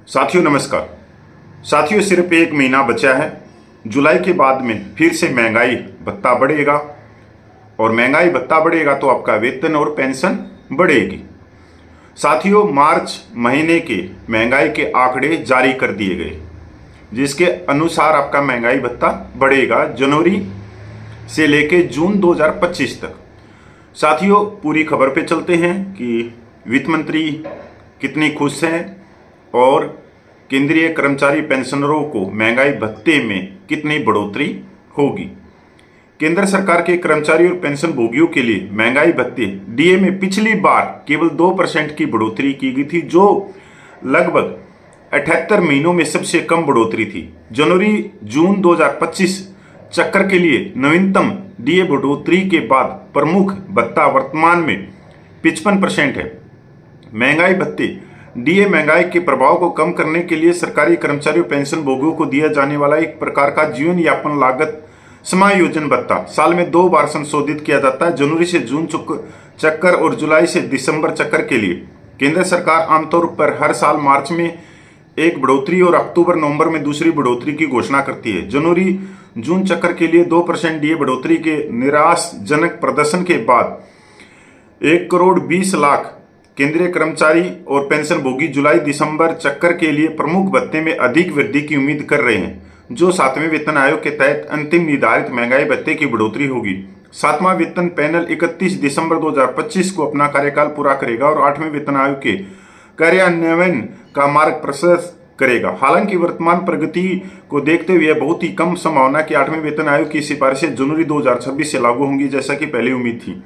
साथियों नमस्कार। साथियों सिर्फ एक महीना बचा है। जुलाई के बाद में फिर से महंगाई भत्ता बढ़ेगा और महंगाई भत्ता बढ़ेगा तो आपका वेतन और पेंशन बढ़ेगी। साथियों मार्च महीने के महंगाई के आंकड़े जारी कर दिए गए जिसके अनुसार आपका महंगाई भत्ता बढ़ेगा जनवरी से लेके जून 2025 तक। साथियों पूरी खबर पे चलते हैं कि वित्त मंत्री कितनी खुश हैं और केंद्रीय कर्मचारी पेंशनरों को महंगाई भत्ते में कितनी बढ़ोतरी होगी। केंद्र सरकार के कर्मचारी और पेंशन भोगियों के लिए महंगाई भत्ते डीए में पिछली बार केवल 2% की बढ़ोतरी की गई थी, जो लगभग 78 महीनों में सबसे कम बढ़ोतरी थी। जनवरी जून 2025 चक्र के लिए नवीनतम डीए बढ़ोतरी के बाद प्रमुख भत्ता वर्तमान में 55% है। महंगाई भत्ते डीए महंगाई के प्रभाव को कम करने के लिए सरकारी कर्मचारी और पेंशन भोगियों को दिया जाने वाला एक प्रकार का जीवन यापन लागत समायोजन भत्ता साल में 2 बार संशोधित किया जाता है, जनवरी से जून चक्कर और जुलाई से दिसंबर चक्कर के लिए। केंद्र सरकार आमतौर पर हर साल मार्च में एक बढ़ोतरी और अक्टूबर नवंबर में दूसरी बढ़ोतरी की घोषणा करती है। जनवरी जून चक्कर के लिए 2% डीए बढ़ोतरी के निराशाजनक प्रदर्शन के बाद 1,20,00,000 केंद्रीय कर्मचारी और पेंशन भोगी जुलाई दिसंबर चक्कर के लिए प्रमुख भत्ते में अधिक वृद्धि की उम्मीद कर रहे हैं, जो 7वें वेतन आयोग के तहत अंतिम निर्धारित महंगाई भत्ते की बढ़ोतरी होगी। 7वां वेतन पैनल 31 दिसंबर 2025 को अपना कार्यकाल पूरा करेगा और 8वें वेतन आयोग के कार्यान्वयन का मार्ग प्रशस्त करेगा। हालांकि वर्तमान प्रगति को देखते हुए बहुत ही कम संभावना कि 8वें वेतन आयोग की सिफारिशें जनवरी 2026 से लागू होंगी, जैसा कि पहले उम्मीद थी।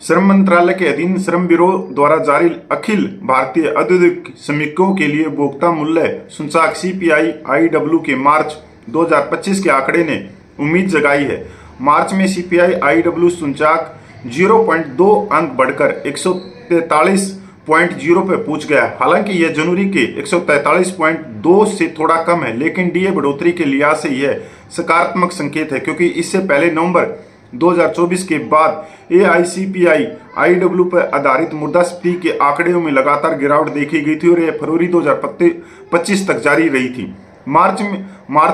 श्रम मंत्रालय के अधीन श्रम ब्यूरो द्वारा जारी अखिल भारतीय औद्योगिक श्रमिकों के लिए उपभोक्ता मूल्य सूचकांक सीपीआई आईडब्ल्यू के मार्च 2025 के आंकड़े ने उम्मीद जगाई है। मार्च में सीपीआई आईडब्ल्यू सूचकांक 0.2 अंक बढ़कर 143.0 पर पहुंच गया। हालांकि यह जनवरी के 143.2 से थोड़ा कम है, लेकिन डीए बढ़ोतरी के लिहाज से यह सकारात्मक संकेत है, क्योंकि इससे पहले नवंबर 2024 के बाद एआईसीपीआई आईडब्ल्यू पर आधारित मुद्रास्फीति के आंकड़ों में लगातार गिरावट देखी गई थी और यह फरवरी 2025 तक जारी रही थी। मार्च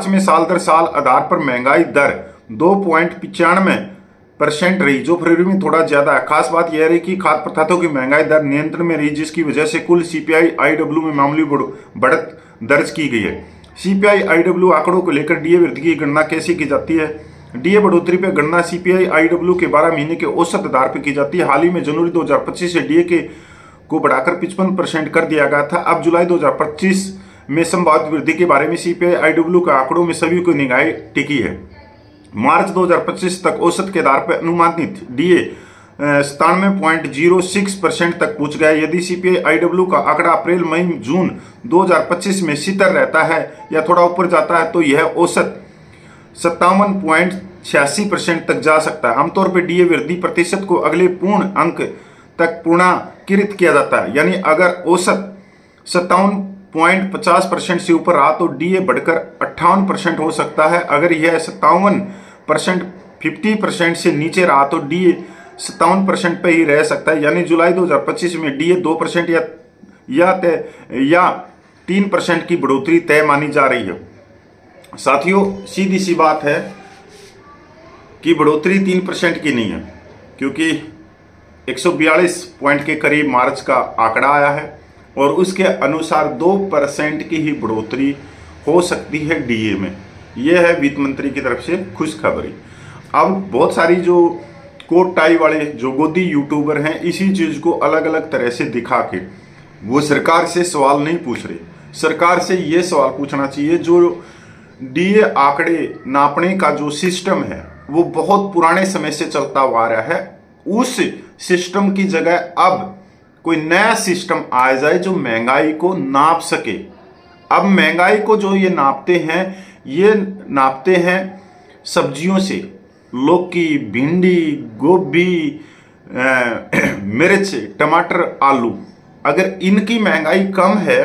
में साल दर साल आधार पर महंगाई दर 2.95% रही, जो फरवरी में थोड़ा ज्यादा है। खास बात यह रही कि खाद्य पदार्थों की महंगाई दर नियंत्रण में रही, जिसकी वजह से कुल सीपीआई आईडब्ल्यू में मामूली बढ़त दर्ज की गई है। सीपीआई आईडब्ल्यू आंकड़ों को लेकर डीए वृद्धि की गणना कैसे की जाती है? डीए बढ़ोतरी पर गणना सीपीआई आईडब्ल्यू के 12 महीने के औसत आधार पर की जाती है। हाल ही में जनवरी 2025 से डीए को बढ़ाकर 55% कर दिया गया था। अब जुलाई 2025 में संभावित वृद्धि के बारे में सीपीआई आईडब्ल्यू के आंकड़ों में सभी को निगाहें टिकी है। मार्च 2025 तक औसत के आधार पर अनुमानित डीए 97.06% तक पहुंच गया। यदि सीपीआई आईडब्ल्यू का आंकड़ा अप्रैल मई जून 2025 में स्थिर रहता है या थोड़ा ऊपर जाता है तो यह औसत 57.86% तक जा सकता है। आमतौर पर डीए वृद्धि प्रतिशत को अगले पूर्ण अंक तक पूर्णांकित किया जाता है, यानी अगर औसत 57.50% से ऊपर रहा तो डीए बढ़कर 58% हो सकता है। अगर यह 57% 50% से नीचे रहा तो डीए 57% पर ही रह सकता है, यानी जुलाई 2025 में डीए 2% या 3% की बढ़ोतरी तय मानी जा रही है। साथियों सीधी सी बात है कि बढ़ोतरी 3% की नहीं है, क्योंकि 142 पॉइंट के करीब मार्च का आंकड़ा आया है और उसके अनुसार 2% की ही बढ़ोतरी हो सकती है डीए में। यह है वित्त मंत्री की तरफ से खुशखबरी। अब बहुत सारी जो कोट टाई वाले जो गोदी यूट्यूबर हैं, इसी चीज को अलग अलग तरह से दिखा के वो सरकार से सवाल नहीं पूछ रहे। सरकार से ये सवाल पूछना चाहिए, जो डीए आंकड़े नापने का जो सिस्टम है वो बहुत पुराने समय से चलता हुआ आ रहा है, उस सिस्टम की जगह अब कोई नया सिस्टम आ जाए जो महंगाई को नाप सके। अब महंगाई को जो ये नापते हैं सब्जियों से, लौकी, भिंडी, गोभी, मिर्च, टमाटर, आलू। अगर इनकी महंगाई कम है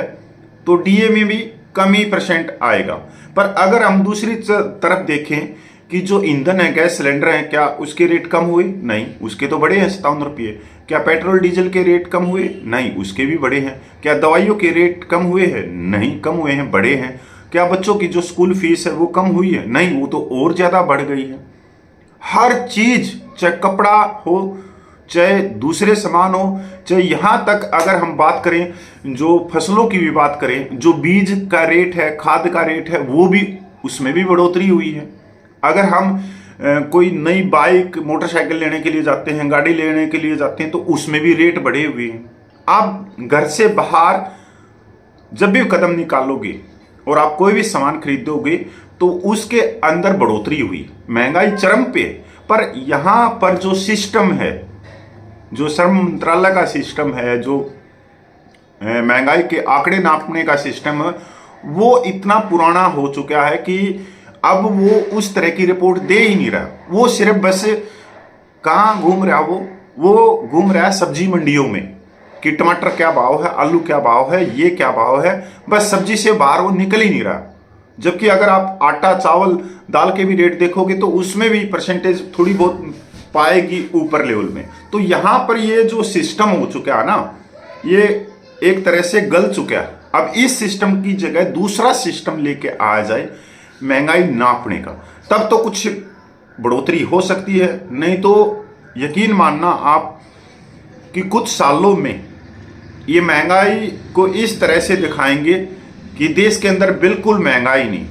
तो डीए में भी कम ही % आएगा। पर अगर हम दूसरी तरफ देखें कि जो ईंधन है, गैस सिलेंडर है, क्या उसके रेट कम हुए? नहीं, उसके तो बढ़े हैं 57 रुपये। क्या पेट्रोल डीजल के रेट कम हुए? नहीं, उसके भी बढ़े हैं। क्या दवाइयों के रेट कम हुए हैं? नहीं, कम हुए हैं, बढ़े हैं। क्या बच्चों की जो स्कूल फीस है वो कम हुई है? नहीं, वो तो और ज्यादा बढ़ गई है। हर चीज, चाहे कपड़ा हो, चाहे दूसरे सामान हो, चाहे यहां तक अगर हम बात करें जो फसलों की भी बात करें, जो बीज का रेट है, खाद का रेट है, वो भी, उसमें भी बढ़ोतरी हुई है। अगर हम कोई नई बाइक मोटरसाइकिल लेने के लिए जाते हैं, गाड़ी लेने के लिए जाते हैं, तो उसमें भी रेट बढ़े हुए हैं। आप घर से बाहर जब भी कदम निकालोगे और आप कोई भी सामान खरीदोगे तो उसके अंदर बढ़ोतरी हुई, महंगाई चरम पे। पर यहां पर जो सिस्टम है, जो श्रम मंत्रालय का सिस्टम है, जो महंगाई के आंकड़े नापने का सिस्टम है, वो इतना पुराना हो चुका है कि अब वो उस तरह की रिपोर्ट दे ही नहीं रहा। वो सिर्फ बस कहाँ घूम रहा, वो घूम रहा है सब्जी मंडियों में कि टमाटर क्या भाव है, आलू क्या भाव है, ये क्या भाव है। बस सब्जी से बाहर वो निकल ही नहीं रहा। जबकि अगर आप आटा, चावल, दाल के भी रेट देखोगे तो उसमें भी परसेंटेज थोड़ी बहुत पाएगी ऊपर लेवल में। तो यहां पर ये जो सिस्टम हो चुका है ना, ये एक तरह से गल चुका है। अब इस सिस्टम की जगह दूसरा सिस्टम लेके आ जाए महंगाई नापने का, तब तो कुछ बढ़ोतरी हो सकती है। नहीं तो यकीन मानना आप कि कुछ सालों में ये महंगाई को इस तरह से दिखाएंगे कि देश के अंदर बिल्कुल महंगाई नहीं।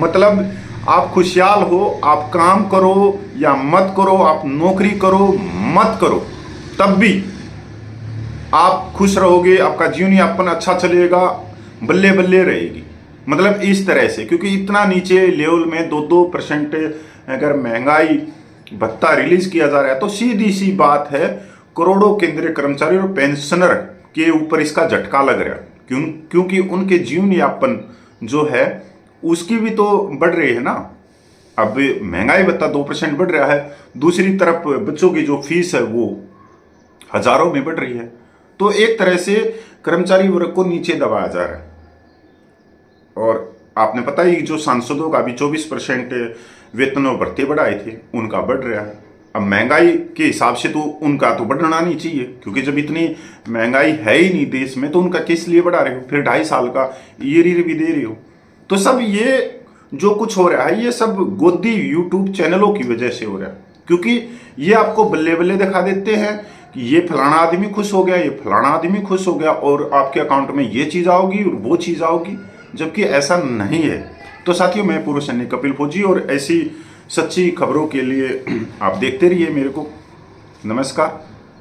मतलब आप खुशहाल हो, आप काम करो या मत करो, आप नौकरी करो मत करो, तब भी आप खुश रहोगे, आपका जीवन यापन अच्छा चलेगा, बल्ले बल्ले रहेगी। मतलब इस तरह से, क्योंकि इतना नीचे लेवल में 2% अगर महंगाई भत्ता रिलीज किया जा रहा है तो सीधी सी बात है करोड़ों केंद्रीय कर्मचारी और पेंशनर के ऊपर इसका झटका लग रहा है। क्योंकि उनके जीवन यापन जो है उसकी भी तो बढ़ रही है ना। अब महंगाई भत्ता 2% बढ़ रहा है, दूसरी तरफ बच्चों की जो फीस है वो हजारों में बढ़ रही है। तो एक तरह से कर्मचारी वर्ग को नीचे दबाया जा रहा है। और आपने पता ही जो सांसदों का भी 24% वेतन और भत्ते बढ़ाए थे, उनका बढ़ रहा है। अब महंगाई के हिसाब से तो उनका तो बढ़ना नहीं चाहिए, क्योंकि जब इतनी महंगाई है ही नहीं देश में तो उनका किस लिए बढ़ा रहे हो? फिर 2.5 साल का ईयर भी दे रहे हो। तो सब ये जो कुछ हो रहा है ये सब गोदी यूट्यूब चैनलों की वजह से हो रहा है, क्योंकि ये आपको बल्ले बल्ले दिखा देते हैं कि ये फलाना आदमी खुश हो गया, ये फलाना आदमी खुश हो गया और आपके अकाउंट में ये चीज आओगी और वो चीज आओगी, जबकि ऐसा नहीं है। तो साथियों, मैं पूर्व सैनिक कपिल फौजी और ऐसी सच्ची खबरों के लिए आप देखते रहिए मेरे को। नमस्कार।